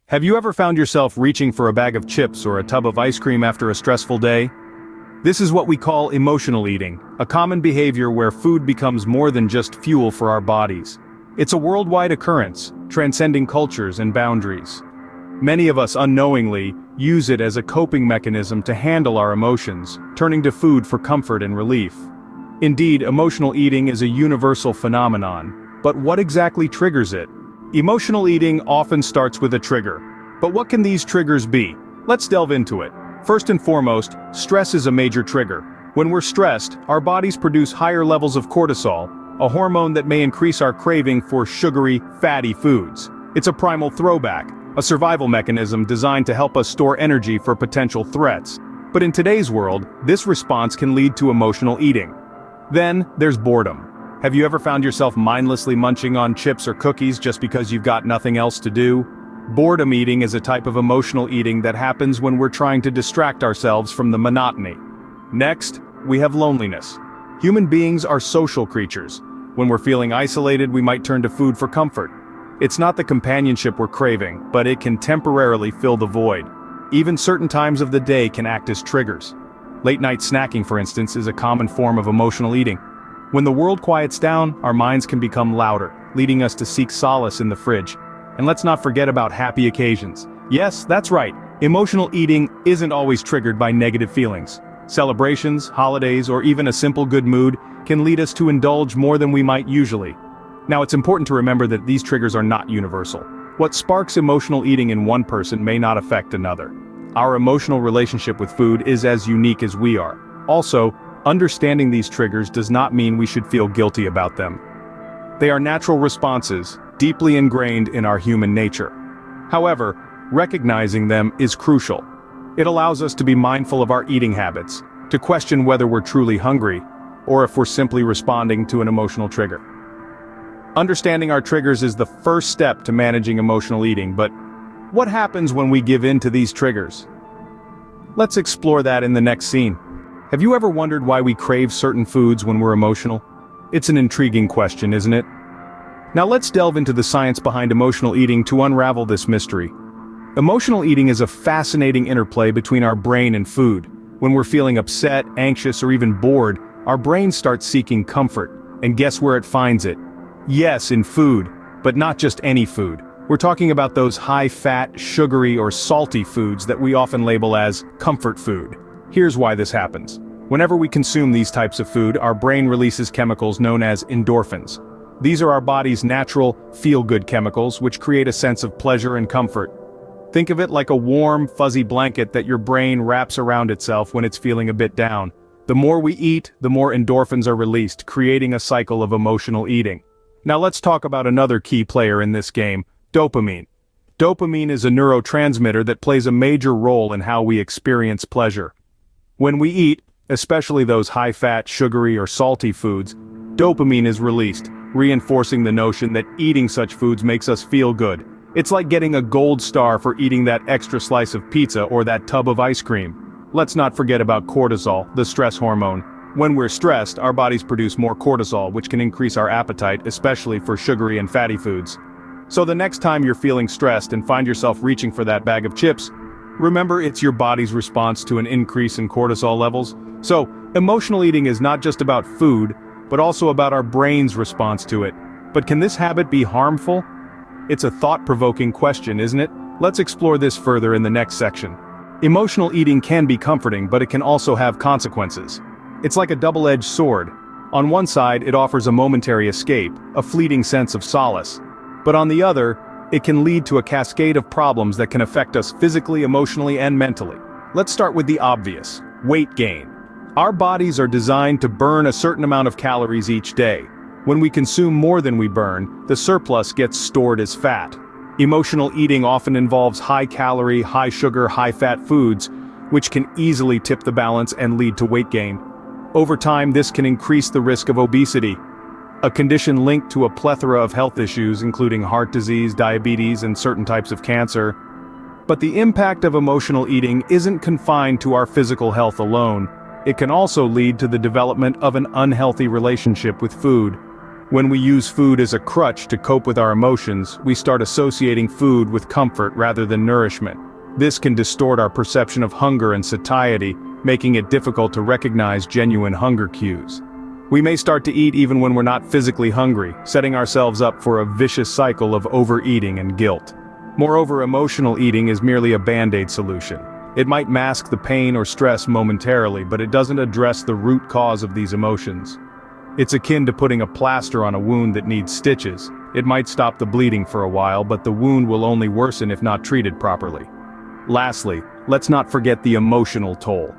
Have you ever found yourself reaching for a bag of chips or a tub of ice cream after a stressful day? This is what we call emotional eating, a common behavior where food becomes more than just fuel for our bodies. It's a worldwide occurrence, transcending cultures and boundaries. Many of us unknowingly use it as a coping mechanism to handle our emotions, turning to food for comfort and relief. Indeed, emotional eating is a universal phenomenon. But what exactly triggers it? Emotional eating often starts with a trigger. But what can these triggers be? Let's delve into it. First and foremost, stress is a major trigger. When we're stressed, our bodies produce higher levels of cortisol, a hormone that may increase our craving for sugary, fatty foods. It's a primal throwback, a survival mechanism designed to help us store energy for potential threats. But in today's world, this response can lead to emotional eating. Then, there's boredom. Have you ever found yourself mindlessly munching on chips or cookies just because you've got nothing else to do? Boredom eating is a type of emotional eating that happens when we're trying to distract ourselves from the monotony. Next, we have loneliness. Human beings are social creatures. When we're feeling isolated, we might turn to food for comfort. It's not the companionship we're craving, but it can temporarily fill the void. Even certain times of the day can act as triggers. Late-night snacking, for instance, is a common form of emotional eating. When the world quiets down, our minds can become louder, leading us to seek solace in the fridge. And let's not forget about happy occasions. Yes, that's right, emotional eating isn't always triggered by negative feelings. Celebrations, holidays, or even a simple good mood can lead us to indulge more than we might usually. Now, it's important to remember that these triggers are not universal. What sparks emotional eating in one person may not affect another. Our emotional relationship with food is as unique as we are. Also, understanding these triggers does not mean we should feel guilty about them. They are natural responses, deeply ingrained in our human nature. However, recognizing them is crucial. It allows us to be mindful of our eating habits, to question whether we're truly hungry, or if we're simply responding to an emotional trigger. Understanding our triggers is the first step to managing emotional eating, but what happens when we give in to these triggers? Let's explore that in the next scene. Have you ever wondered why we crave certain foods when we're emotional? It's an intriguing question, isn't it? Now let's delve into the science behind emotional eating to unravel this mystery. Emotional eating is a fascinating interplay between our brain and food. When we're feeling upset, anxious, or even bored, our brain starts seeking comfort. And guess where it finds it? Yes, in food, but not just any food. We're talking about those high-fat, sugary, or salty foods that we often label as comfort food. Here's why this happens. Whenever we consume these types of food, our brain releases chemicals known as endorphins. These are our body's natural, feel-good chemicals which create a sense of pleasure and comfort. Think of it like a warm, fuzzy blanket that your brain wraps around itself when it's feeling a bit down. The more we eat, the more endorphins are released, creating a cycle of emotional eating. Now let's talk about another key player in this game, dopamine. Dopamine is a neurotransmitter that plays a major role in how we experience pleasure. When we eat, especially those high-fat, sugary, or salty foods, dopamine is released, reinforcing the notion that eating such foods makes us feel good. It's like getting a gold star for eating that extra slice of pizza or that tub of ice cream. Let's not forget about cortisol, the stress hormone. When we're stressed, our bodies produce more cortisol, which can increase our appetite, especially for sugary and fatty foods. So the next time you're feeling stressed and find yourself reaching for that bag of chips, remember it's your body's response to an increase in cortisol levels. So, emotional eating is not just about food, but also about our brain's response to it. But can this habit be harmful? It's a thought-provoking question, isn't it? Let's explore this further in the next section. Emotional eating can be comforting, but it can also have consequences. It's like a double-edged sword. On one side, it offers a momentary escape, a fleeting sense of solace. But on the other, it can lead to a cascade of problems that can affect us physically, emotionally, and mentally. Let's start with the obvious: weight gain. Our bodies are designed to burn a certain amount of calories each day. When we consume more than we burn, the surplus gets stored as fat. Emotional eating often involves high-calorie, high-sugar, high-fat foods, which can easily tip the balance and lead to weight gain. Over time, this can increase the risk of obesity, a condition linked to a plethora of health issues including heart disease, diabetes, and certain types of cancer. But the impact of emotional eating isn't confined to our physical health alone. It can also lead to the development of an unhealthy relationship with food. When we use food as a crutch to cope with our emotions, we start associating food with comfort rather than nourishment. This can distort our perception of hunger and satiety, making it difficult to recognize genuine hunger cues. We may start to eat even when we're not physically hungry, setting ourselves up for a vicious cycle of overeating and guilt. Moreover, emotional eating is merely a band-aid solution. It might mask the pain or stress momentarily, but it doesn't address the root cause of these emotions. It's akin to putting a plaster on a wound that needs stitches. It might stop the bleeding for a while, but the wound will only worsen if not treated properly. Lastly, let's not forget the emotional toll.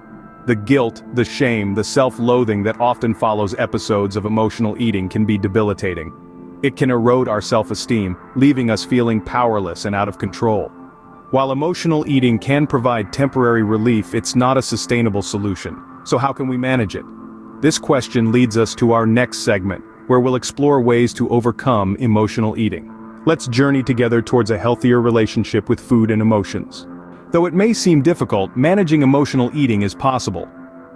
The guilt, the shame, the self-loathing that often follows episodes of emotional eating can be debilitating. It can erode our self-esteem, leaving us feeling powerless and out of control. While emotional eating can provide temporary relief, it's not a sustainable solution. So how can we manage it? This question leads us to our next segment, where we'll explore ways to overcome emotional eating. Let's journey together towards a healthier relationship with food and emotions. Though it may seem difficult, managing emotional eating is possible.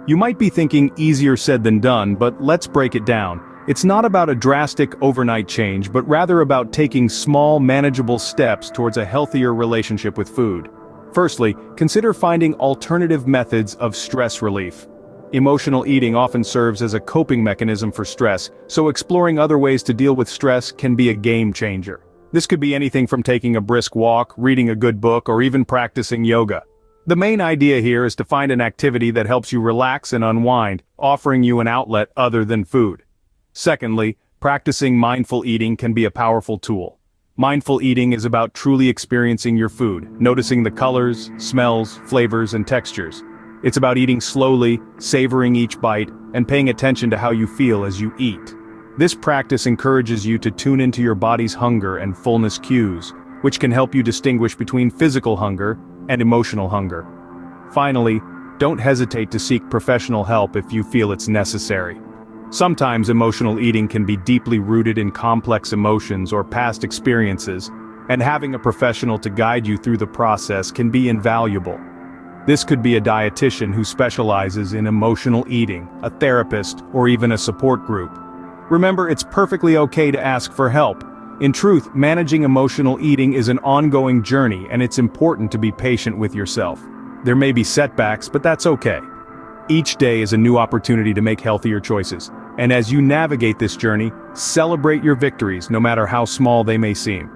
You might be thinking easier said than done, but let's break it down. It's not about a drastic overnight change, but rather about taking small, manageable steps towards a healthier relationship with food. Firstly, consider finding alternative methods of stress relief. Emotional eating often serves as a coping mechanism for stress, so exploring other ways to deal with stress can be a game changer. This could be anything from taking a brisk walk, reading a good book, or even practicing yoga. The main idea here is to find an activity that helps you relax and unwind, offering you an outlet other than food. Secondly, practicing mindful eating can be a powerful tool. Mindful eating is about truly experiencing your food, noticing the colors, smells, flavors, and textures. It's about eating slowly, savoring each bite, and paying attention to how you feel as you eat. This practice encourages you to tune into your body's hunger and fullness cues, which can help you distinguish between physical hunger and emotional hunger. Finally, don't hesitate to seek professional help if you feel it's necessary. Sometimes emotional eating can be deeply rooted in complex emotions or past experiences, and having a professional to guide you through the process can be invaluable. This could be a dietitian who specializes in emotional eating, a therapist, or even a support group. Remember, it's perfectly okay to ask for help. In truth, managing emotional eating is an ongoing journey, and it's important to be patient with yourself. There may be setbacks, but that's okay. Each day is a new opportunity to make healthier choices, and as you navigate this journey, celebrate your victories no matter how small they may seem.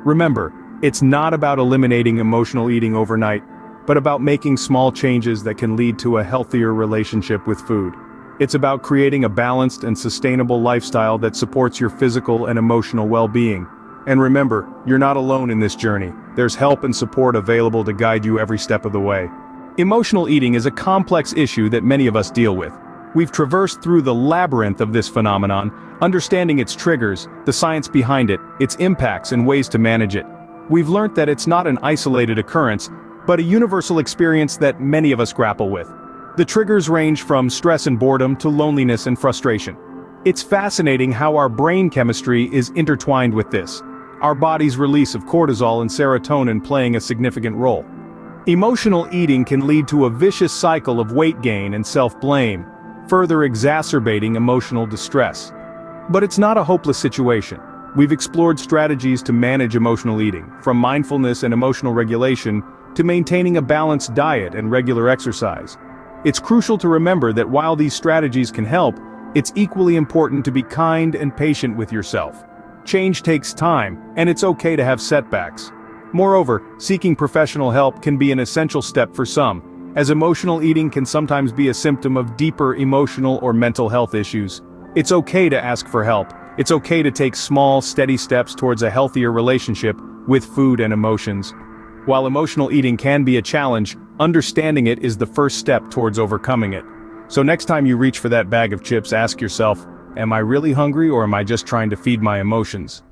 Remember, it's not about eliminating emotional eating overnight, but about making small changes that can lead to a healthier relationship with food. It's about creating a balanced and sustainable lifestyle that supports your physical and emotional well-being. And remember, you're not alone in this journey. There's help and support available to guide you every step of the way. Emotional eating is a complex issue that many of us deal with. We've traversed through the labyrinth of this phenomenon, understanding its triggers, the science behind it, its impacts, and ways to manage it. We've learned that it's not an isolated occurrence, but a universal experience that many of us grapple with. The triggers range from stress and boredom to loneliness and frustration. It's fascinating how our brain chemistry is intertwined with this, our body's release of cortisol and serotonin playing a significant role. Emotional eating can lead to a vicious cycle of weight gain and self-blame, further exacerbating emotional distress. But it's not a hopeless situation. We've explored strategies to manage emotional eating, from mindfulness and emotional regulation to maintaining a balanced diet and regular exercise. It's crucial to remember that while these strategies can help, it's equally important to be kind and patient with yourself. Change takes time, and it's okay to have setbacks. Moreover, seeking professional help can be an essential step for some, as emotional eating can sometimes be a symptom of deeper emotional or mental health issues. It's okay to ask for help. It's okay to take small, steady steps towards a healthier relationship with food and emotions. While emotional eating can be a challenge, understanding it is the first step towards overcoming it. So next time you reach for that bag of chips, ask yourself, am I really hungry or am I just trying to feed my emotions?